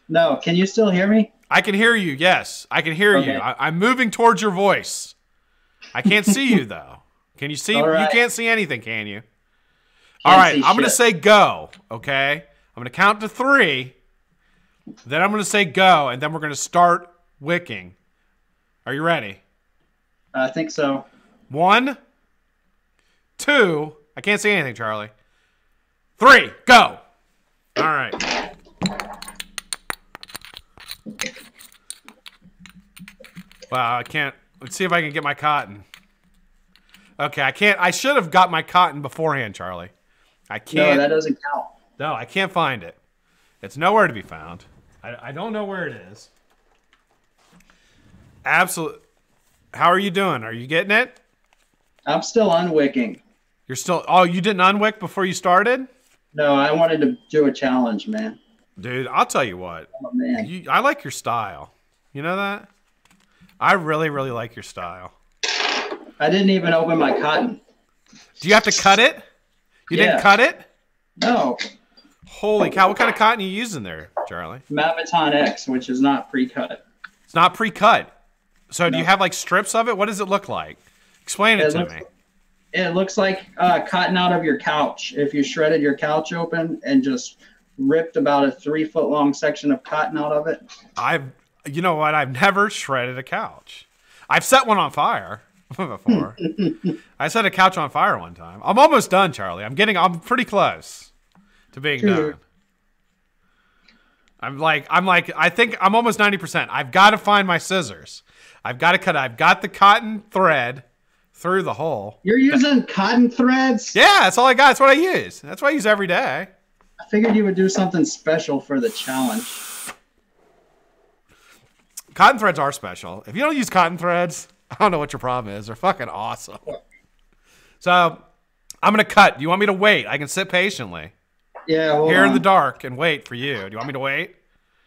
No. Can you still hear me? I can hear you, yes. I can hear you. I'm moving towards your voice. I can't see you, though. Can you see? Right. You can't see anything, can you? All right, I'm going to say go, okay? I'm going to count to 3. Then I'm going to say go, and then we're going to start wicking. Are you ready? I think so. 1, 2. I can't see anything, Charlie. 3, go. All right. Wow, I can't. Let's see if I can get my cotton. Okay, I can't. I should have got my cotton beforehand, Charlie. I can't. No, that doesn't count. No, I can't find it. It's nowhere to be found. I don't know where it is. Absolutely. How are you doing? Are you getting it? I'm still unwicking. You're still... Oh, you didn't unwick before you started? No, I wanted to do a challenge, man. Dude, I'll tell you what. Oh, man. I like your style. You know that? I really, really like your style. I didn't even open my cotton. Do you have to cut it? You didn't cut it? No. Holy cow. What kind of cotton are you using there, Charlie? Maviton X, which is not pre-cut. It's not pre-cut. So do you have like strips of it? What does it look like? Explain it to me. It looks like cotton out of your couch. If you shredded your couch open and just ripped about a 3-foot long section of cotton out of it. You know what? I've never shredded a couch. I've set one on fire before. I set a couch on fire one time. I'm almost done, Charlie. I'm pretty close to being done. I think I'm almost 90%. I've got to find my scissors. I've got to cut. I've got the cotton thread through the hole. You're using cotton threads? Yeah, that's all I got. That's what I use. That's what I use every day. I figured you would do something special for the challenge. Cotton threads are special. If you don't use cotton threads, I don't know what your problem is. They're fucking awesome. So I'm going to cut. Do you want me to wait? I can sit patiently. Yeah, hold here on. in the dark and wait for you. Do you want me to wait?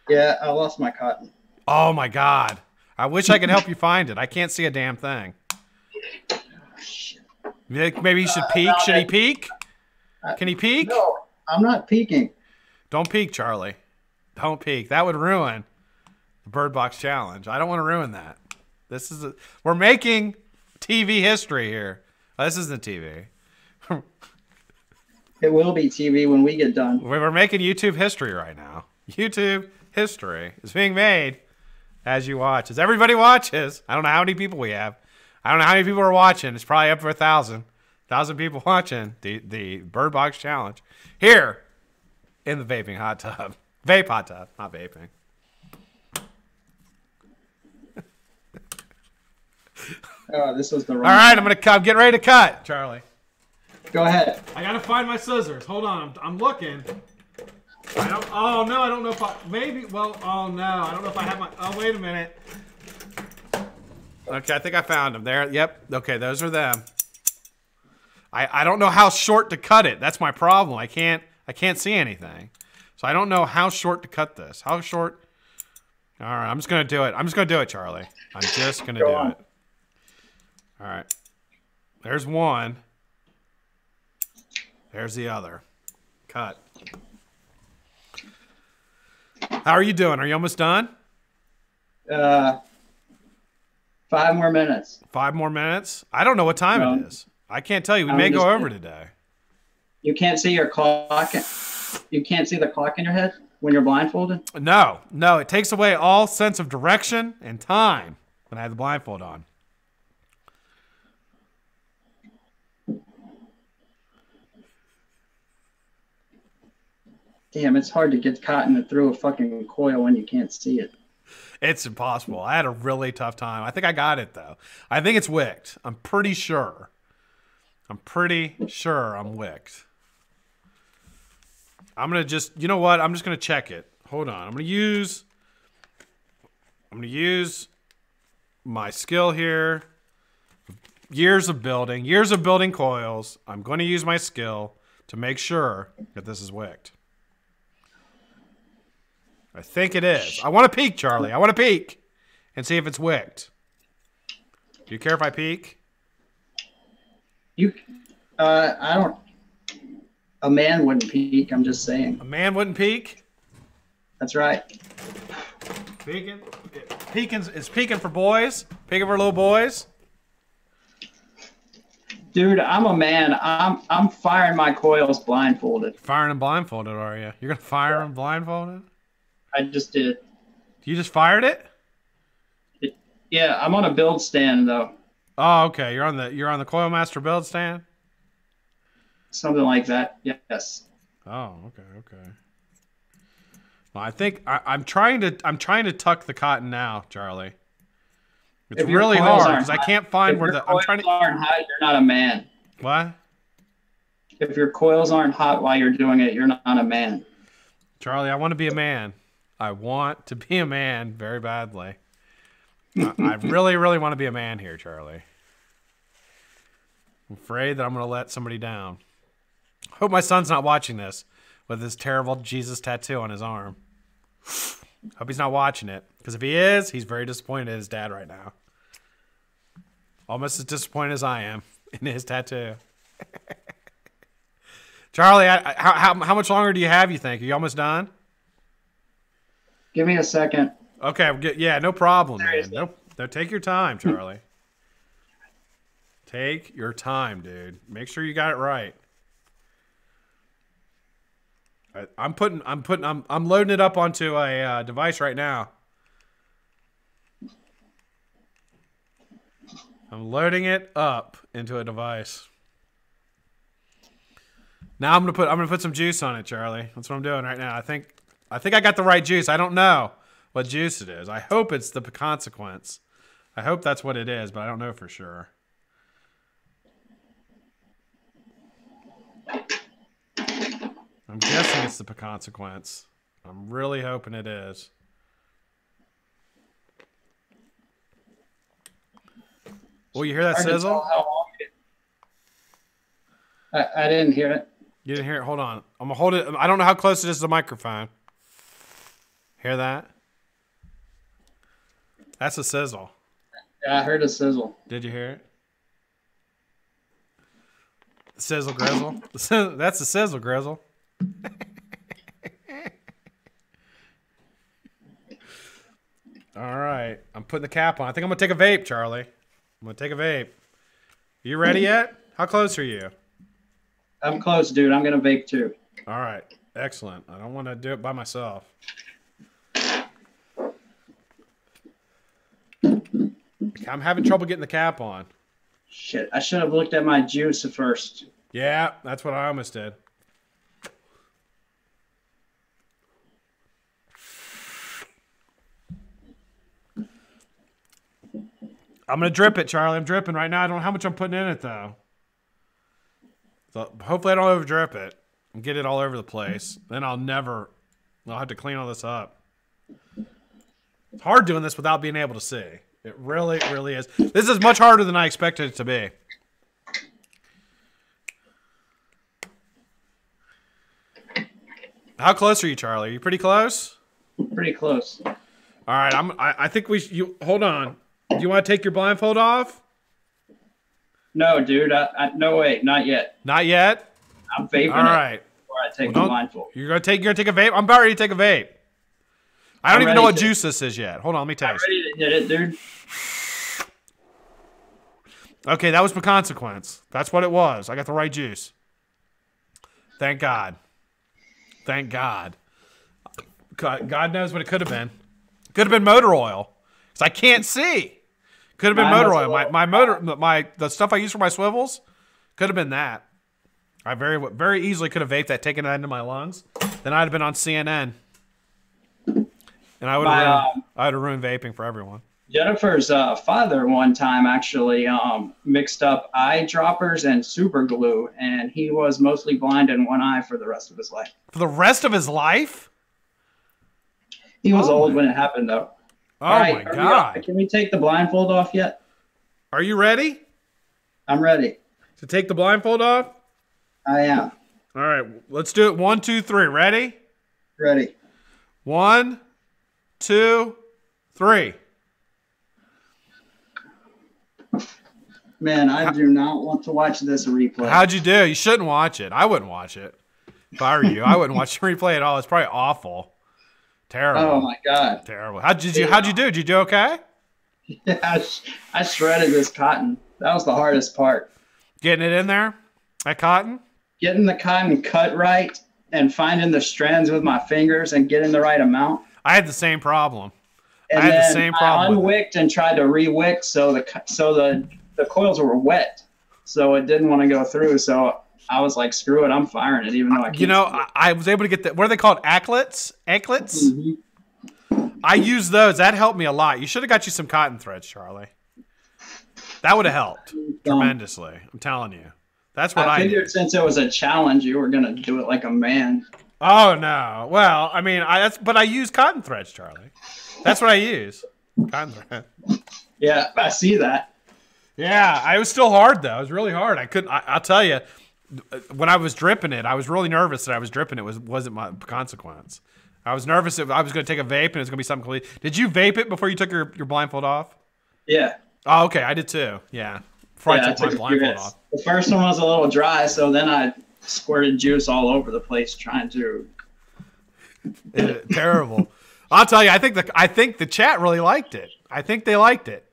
Yeah, I lost my cotton. Oh my God. I wish I could help you find it. I can't see a damn thing. Maybe he should peek. Should he peek? Can he peek? No, I'm not peeking. Don't peek, Charlie. Don't peek. That would ruin the Bird Box Challenge. I don't want to ruin that. We're making TV history here. Oh, this isn't TV. It will be TV when we get done. We're making YouTube history right now. YouTube history is being made as you watch. As everybody watches. I don't know how many people we have. I don't know how many people are watching. It's probably up for 1,000 people watching the Bird Box Challenge here in the vaping hot tub. Vape hot tub, not vaping. Oh, this was the wrong. All right, I'm getting ready to cut, Charlie. Go ahead. I gotta find my scissors. Hold on, I'm looking. Oh no, I don't know if I maybe. Well, oh no, I don't know if I have my. Oh wait a minute. Okay, I think I found them. There. Yep. Okay, those are them. I don't know how short to cut it. That's my problem. I can't see anything. So I don't know how short to cut this. How short? All right, I'm just gonna do it. I'm just gonna do it, Charlie. I'm just gonna do it. All right. There's one. There's the other. Cut. How are you doing? Are you almost done? 5 more minutes. 5 more minutes? I don't know what time it is. I can't tell you. We may go over today. You can't see your clock. You can't see the clock in your head when you're blindfolded? No. It takes away all sense of direction and time when I have the blindfold on. Damn, it's hard to get cotton through a fucking coil when you can't see it. It's impossible. I had a really tough time. I think I got it, though. I think it's wicked. I'm pretty sure. I'm wicked. I'm going to just, you know what? I'm just going to check it. Hold on. I'm going to use my skill here. Years of building coils. I'm going to use my skill to make sure that this is wicked. I think it is. I want to peek, Charlie. I want to peek and see if it's wicked. Do you care if I peek? I don't. A man wouldn't peek. I'm just saying. A man wouldn't peek? That's right. Peeking is peeking for boys. Peeking for little boys. Dude, I'm a man. I'm firing my coils blindfolded. Firing them blindfolded, are you? You're gonna fire them blindfolded? I just did. You just fired it? Yeah, I'm on a build stand though. Oh, okay. You're on the Coil Master build stand? Something like that. Yes. Oh, okay. Well, I think I'm trying to tuck the cotton now, Charlie. It's really hard because I can't find where the. I'm trying to. If your coils aren't hot, you're not a man. What? If your coils aren't hot while you're doing it, you're not a man. Charlie, I want to be a man. I want to be a man very badly. I really, really want to be a man here, Charlie. I'm afraid that I'm going to let somebody down. Hope my son's not watching this with this terrible Jesus tattoo on his arm. Hope he's not watching it. Because if he is, he's very disappointed in his dad right now. Almost as disappointed as I am in his tattoo. Charlie, how much longer do you have, you think? Are you almost done? Give me a second. Okay, yeah, no problem, man. No, take your time, Charlie. Take your time, dude. Make sure you got it right. I'm loading it up onto a device right now. I'm loading it up into a device. Now I'm gonna put some juice on it, Charlie. That's what I'm doing right now. I think I got the right juice. I don't know what juice it is. I hope it's the consequence. I hope that's what it is, but I don't know for sure. I'm guessing it's the consequence. I'm really hoping it is. Oh, you hear that sizzle? I didn't hear it. You didn't hear it? Hold on. I'm gonna hold it. I don't know how close it is to the microphone. Hear that? That's a sizzle. Yeah, I heard a sizzle. Did you hear it? Sizzle grizzle. That's a sizzle grizzle. All right. I'm putting the cap on. I think I'm gonna take a vape, Charlie. I'm gonna take a vape. You ready yet? How close are you? I'm close, dude. I'm gonna vape too. All right. Excellent. I don't want to do it by myself. I'm having trouble getting the cap on. Shit, I should have looked at my juice first. Yeah, that's what I almost did. I'm going to drip it, Charlie. I'm dripping right now. I don't know how much I'm putting in it, though. So hopefully I don't over drip it and get it all over the place. Then I'll have to clean all this up. It's hard doing this without being able to see. It really, really is. This is much harder than I expected it to be. How close are you, Charlie? Are you pretty close? Pretty close. All right. I think you hold on. Do you want to take your blindfold off? No, dude. No, wait, not yet. Not yet? I'm vaping all right. it before I take the blindfold. You're gonna take a vape? I'm about ready to take a vape. I don't even know what juice this is yet. Hold on, let me taste. I'm ready to hit it, dude. Okay, that was the consequence. That's what it was. I got the right juice. Thank God. Thank God. God knows what it could have been. Could have been motor oil. Because I can't see. Could have been motor oil. The stuff I use for my swivels could have been that. I very easily could have vaped that, taken that into my lungs. Then I'd have been on CNN. And I would have ruined vaping for everyone. Jennifer's father one time actually mixed up eyedroppers and super glue, and he was mostly blind in one eye for the rest of his life. For the rest of his life? He was old when it happened, though. Oh, my God. Can we take the blindfold off yet? Are you ready? I'm ready. To take the blindfold off? I am. All right. Let's do it. 1, 2, 3. Ready? Ready. 1, 2, 3. Man, I do not want to watch this replay. How'd you do? You shouldn't watch it. I wouldn't watch it. If I were you, I wouldn't watch the replay at all. It's probably awful. Terrible. Oh my God. Terrible. How'd you do? Did you do okay? Yeah, I shredded this cotton. That was the hardest part. Getting it in there? That cotton? Getting the cotton cut right and finding the strands with my fingers and getting the right amount. I had the same problem. And I unwicked and tried to re-wick so the coils were wet. So it didn't want to go through. So I was like, screw it, I'm firing it, even though I can't. You know, I was able to get what are they called? Anklets? Anklets? Mm-hmm. I use those. That helped me a lot. You should have got you some cotton threads, Charlie. That would have helped tremendously. I'm telling you. That's what I figured. Since it was a challenge, you were going to do it like a man. Oh, no. Well, I mean, but I use cotton threads, Charlie. That's what I use. Cotton thread. Yeah, I see that. Yeah, it was still hard, though. It was really hard. I'll tell you. When I was dripping it, I was really nervous that I was dripping it wasn't my consequence. I was nervous that I was going to take a vape and it was going to be something completely. Did you vape it before you took your blindfold off? Yeah. Oh, okay. I did too. Yeah. Before I took my blindfold off. The first one was a little dry, so then I squirted juice all over the place trying to. Terrible. I'll tell you, I think the chat really liked it. I think they liked it.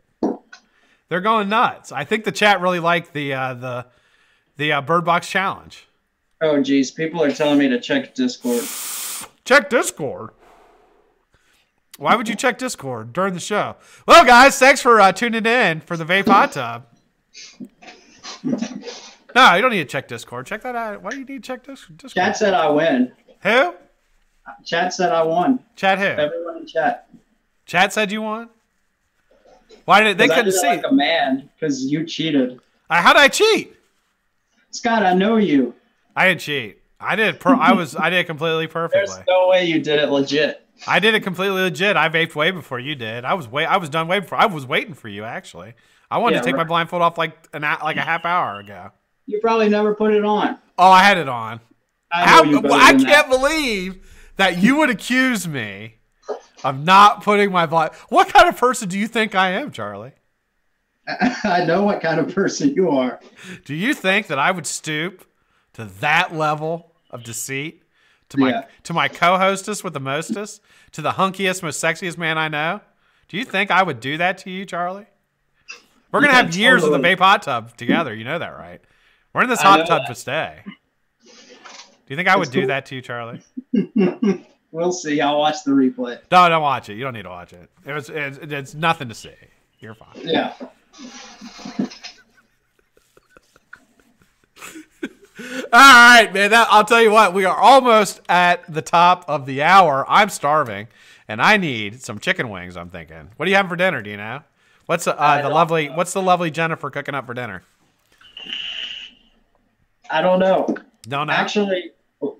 They're going nuts. I think the chat really liked the Bird Box Challenge. Oh, geez. People are telling me to check Discord. Check Discord? Why would you check Discord during the show? Well, guys, thanks for tuning in for the Vape Hot Tub. No, you don't need to check Discord. Check that out. Why do you need to check Discord? Chat said I win. Who? Chat said I won. Chat who? Everyone in chat. Chat said you won? Why did they couldn't see? Like a man, because you cheated. How did I cheat? Scott, I know you. I didn't cheat. I did it completely perfectly. There's no way you did it legit. I did it completely legit. I vaped way before you did. I was done way before. I was waiting for you actually. I wanted to take my blindfold off like a half hour ago. You probably never put it on. Oh, I had it on. I can't believe that you would accuse me of not putting my body. What kind of person do you think I am, Charlie? I know what kind of person you are. Do you think that I would stoop to that level of deceit? To my co-hostess with the mostest? To the hunkiest, most sexiest man I know? Do you think I would do that to you, Charlie? We're going to have years of the Vape hot tub together. You know that, right? We're in this hot tub to stay. Do you think I would do that to you, Charlie? We'll see. I'll watch the replay. No, don't watch it. You don't need to watch it. It's nothing to see. You're fine. Yeah. All right, man. I'll tell you what. We are almost at the top of the hour. I'm starving, and I need some chicken wings. I'm thinking. What are you having for dinner? Do you know? What's the lovely Jennifer cooking up for dinner? I don't know. Don't know. Actually,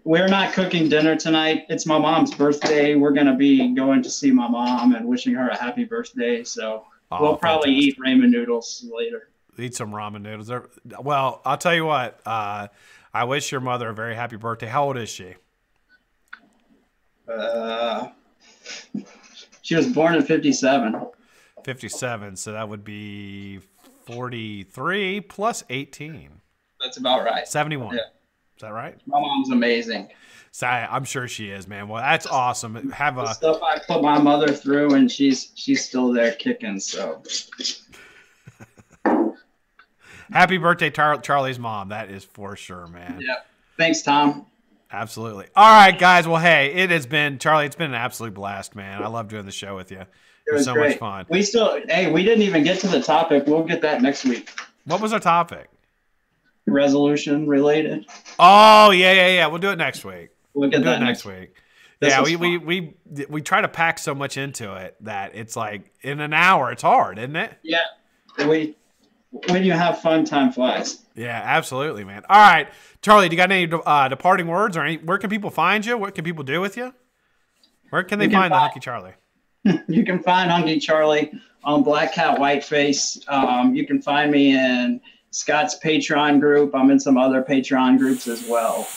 we're not cooking dinner tonight. It's my mom's birthday. We're gonna be going to see my mom and wishing her a happy birthday. So we'll probably eat ramen noodles later. Eat some ramen noodles. Well, I'll tell you what. I wish your mother a very happy birthday. How old is she? She was born in 57. 57. So that would be 43 plus 18. That's about right. 71. Yeah. Is that right? My mom's amazing. So I'm sure she is, man. Well, that's awesome. The stuff I put my mother through, and she's still there kicking. So. Happy birthday, Charlie's mom. That is for sure, man. Yeah. Thanks, Tom. Absolutely. All right, guys. Well, hey, it's been an absolute blast, man. I love doing the show with you. It was so great. Much fun. We didn't even get to the topic. We'll get that next week. What was our topic? Resolution related. Oh, yeah. We'll do it next week. We'll do it next week. Yeah, we try to pack so much into it that it's like in an hour, it's hard, isn't it? Yeah. When you have fun, time flies. Yeah, absolutely, man. All right, Charlie, do you got any departing words or where can people find you? What can people do with you? Where can they find the Hunky Charlie? You can find Hunky Charlie on BlackCatWhiteFace. You can find me in Scott's Patreon group. I'm in some other Patreon groups as well.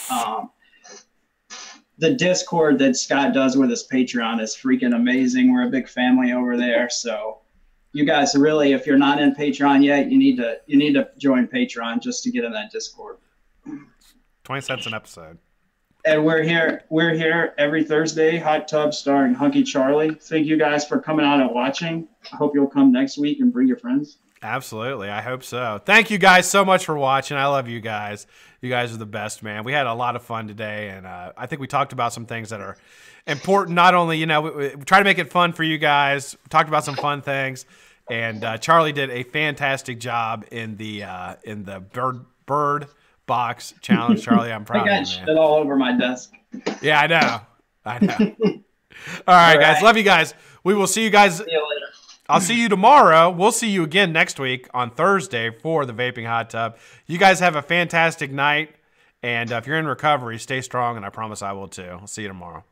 The Discord that Scott does with his Patreon is freaking amazing. We're a big family over there, so you guys really, if you're not in Patreon yet, you need to join Patreon just to get in that Discord. 20 cents an episode. And we're here every Thursday, Hot Tub starring Hunky Charlie. Thank you guys for coming out and watching. I hope you'll come next week and bring your friends. Absolutely. I hope so. Thank you guys so much for watching. I love you guys. You guys are the best, man. We had a lot of fun today, and I think we talked about some things that are important. Not only, we try to make it fun for you guys. We talked about some fun things, and Charlie did a fantastic job in the bird box challenge. Charlie, I'm proud of you, man. I got shit all over my desk. Yeah, I know. All right, guys. Love you guys. We will see you guys. See you later. I'll see you tomorrow. We'll see you again next week on Thursday for the Vaping Hot Tub. You guys have a fantastic night. And if you're in recovery, stay strong, and I promise I will too. I'll see you tomorrow.